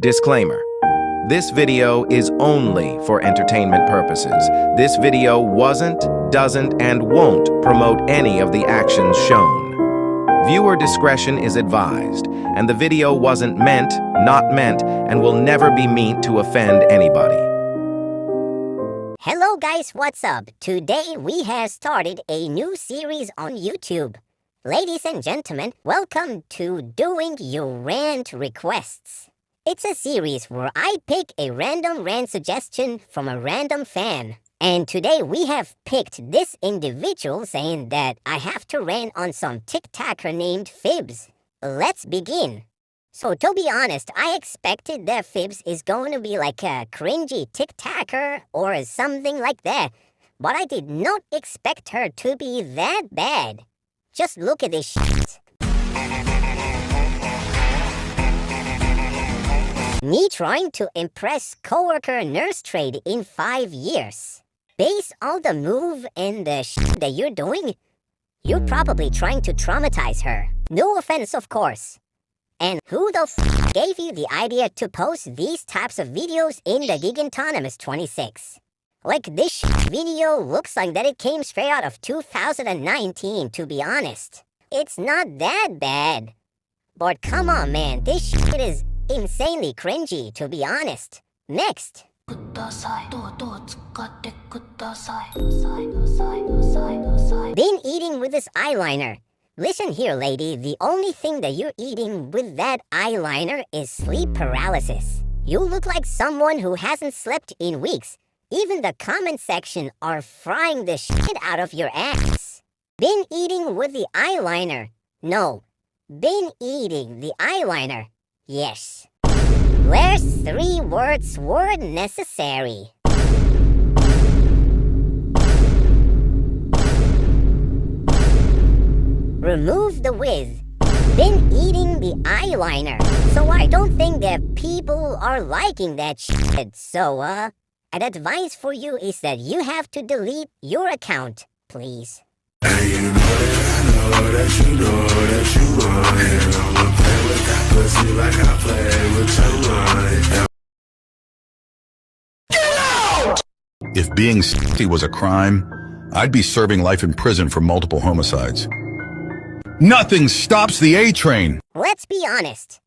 Disclaimer. This video is only for entertainment purposes. This video wasn't, doesn't, and won't promote any of the actions shown. Viewer discretion is advised, and the video wasn't meant, not meant, and will never be meant to offend anybody. Hello guys, what's up? Today we have started a new series on YouTube. Ladies and gentlemen, welcome to Doing Your Rant Requests. It's a series where I pick a random rant suggestion from a random fan. And today we have picked this individual saying that I have to rant on some TikToker named Phibz. Let's begin. So to be honest, I expected that Phibz is going to be like a cringy TikToker or something like that. But I did not expect her to be that bad. Just look at this shit. Me trying to impress coworker nurse trade in 5 years. Based on the move and the shit that you're doing, you're probably trying to traumatize her. No offense, of course. And who the f gave you the idea to post these types of videos in the Gig Autonomous 26? Like, this video looks like that it came straight out of 2019, to be honest. It's not that bad. But come on, man, this shit is insanely cringy, to be honest. Next. Been eating with this eyeliner. Listen here, lady, the only thing that you're eating with that eyeliner is sleep paralysis. You look like someone who hasn't slept in weeks. Even the comment section are frying the shit out of your ass. Been eating with the eyeliner. No. Been eating the eyeliner. Yes. Where's 3 words were necessary? Remove the with. Been eating the eyeliner. So I don't think that people are liking that shit. So, an advice for you is that you have to delete your account, please. And you know that you know that you want it. I'ma play with that pussy like I play with your mind. Get out! If being s***y was a crime, I'd be serving life in prison for multiple homicides. Nothing stops the A-train. Let's be honest.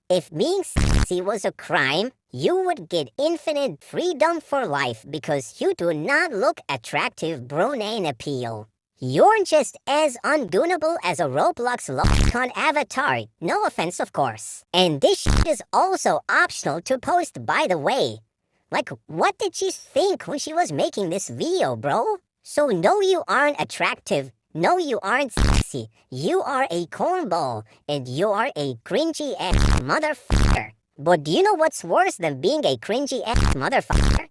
If being sexy was a crime, you would get infinite freedom for life because you do not look attractive brunane appeal. You're just as ungoonable as a Roblox lolicon avatar, no offense of course. And this shit is also optional to post, by the way. Like, what did she think when she was making this video, bro? So no, you aren't attractive. No, you aren't sexy. You are a cornball, and you are a cringy-ass motherfucker. But do you know what's worse than being a cringy-ass motherfucker?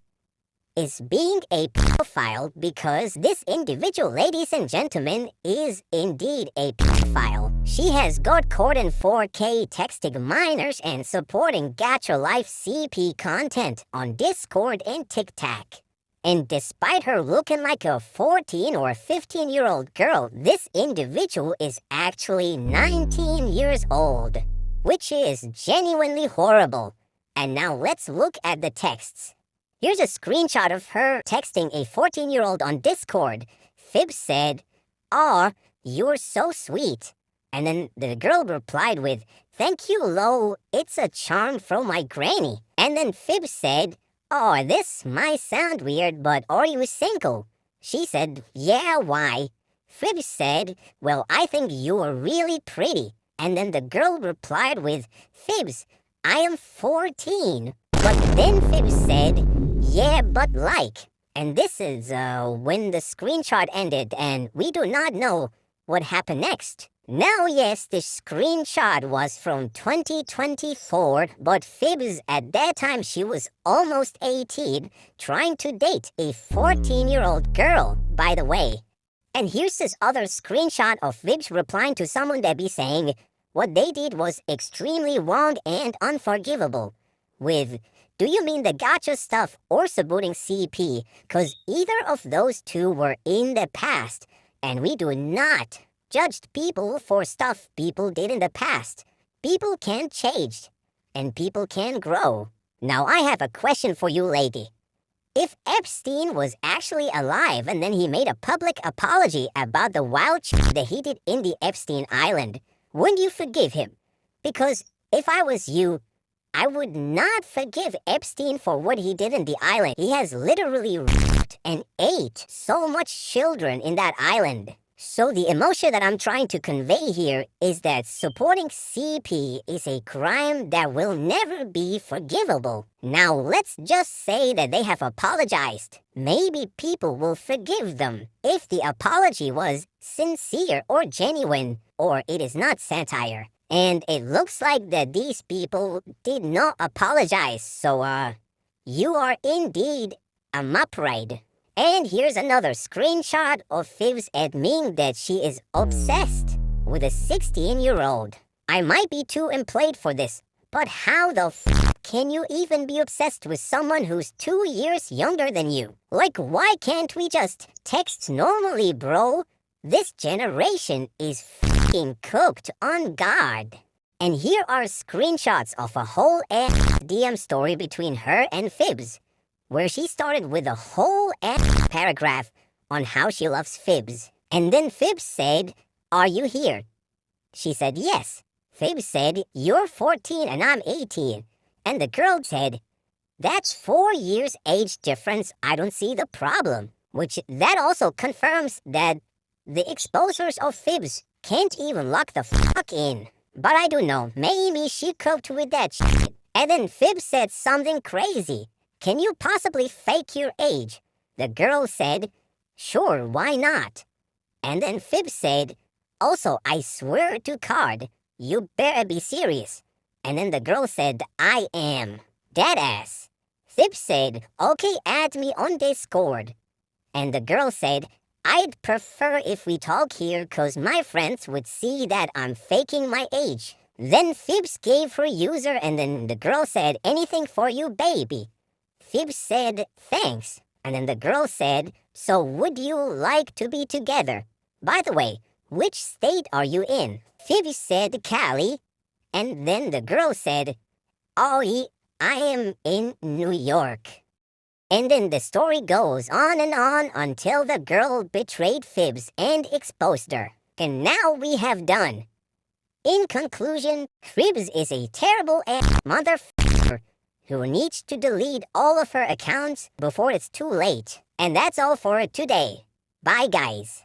Is being a pedophile, because this individual, ladies and gentlemen, is indeed a pedophile. She has got caught in 4K texting minors and supporting Gacha Life CP content on Discord and TikTok. And despite her looking like a 14 or 15-year-old girl, this individual is actually 19 years old, which is genuinely horrible. And now let's look at the texts. Here's a screenshot of her texting a 14-year-old on Discord. Phibz said, "Aw, you're so sweet." And then the girl replied with, "Thank you, Lo, it's a charm from my granny." And then Phibz said, "Oh, this might sound weird, but are you single?" She said, "Yeah, why?" Phibz said, "Well, I think you are really pretty." And then the girl replied with, "Phibz, I am 14. But then Phibz said, "Yeah, but like." And this is when the screenshot ended, and we do not know what happened next. Now, yes, this screenshot was from 2024, but Phibz, at that time, she was almost 18, trying to date a 14-year-old girl, by the way. And here's this other screenshot of Phibz replying to someone that be saying, what they did was extremely wrong and unforgivable, with, "Do you mean the gacha stuff or subooting CP? Cause either of those two were in the past, and we do not judge people for stuff people did in the past. People can change. and people can grow. Now I have a question for you, lady. If Epstein was actually alive and then he made a public apology about the wild shit that he did in the Epstein Island, wouldn't you forgive him? Because if I was you, I would not forgive Epstein for what he did in the island. He has literally raped and ate so much children in that island. So the emotion that I'm trying to convey here is that supporting CP is a crime that will never be forgivable. Now let's just say that they have apologized. Maybe people will forgive them if the apology was sincere or genuine, or it is not satire. And it looks like that these people did not apologize, so you are indeed a mupride. And here's another screenshot of Phibz admitting that she is obsessed with a 16-year-old. I might be too employed for this, but how the f can you even be obsessed with someone who's 2 years younger than you? Like, why can't we just text normally, bro? This generation is f***ing cooked on God. And here are screenshots of a whole DM story between her and Phibz, where she started with a whole paragraph on how she loves Phibz. And then Phibz said, "Are you here?" She said, "Yes." Phibz said, "You're 14 and I'm 18. And the girl said, "That's 4 years age difference. I don't see the problem." Which that also confirms that the exposers of Phibz can't even lock the fuck in. But I don't know, maybe she coped with that shit. And then Phibz said something crazy. "Can you possibly fake your age?" The girl said, "Sure, why not?" And then Phibz said, "Also, I swear to God, you better be serious." And then the girl said, "I am. Deadass." Phibz said, "Okay, add me on Discord." And the girl said, "I'd prefer if we talk here cause my friends would see that I'm faking my age." Then Phibz gave her user and then the girl said, "Anything for you, baby." Phibz said, "Thanks." And then the girl said, "So would you like to be together? By the way, which state are you in?" Phibz said, "Cali." And then the girl said, "Oh, I am in New York." And then the story goes on and on until the girl betrayed Phibz and exposed her. And now we have done. In conclusion, Phibz is a terrible motherfucker who needs to delete all of her accounts before it's too late. And that's all for today. Bye, guys.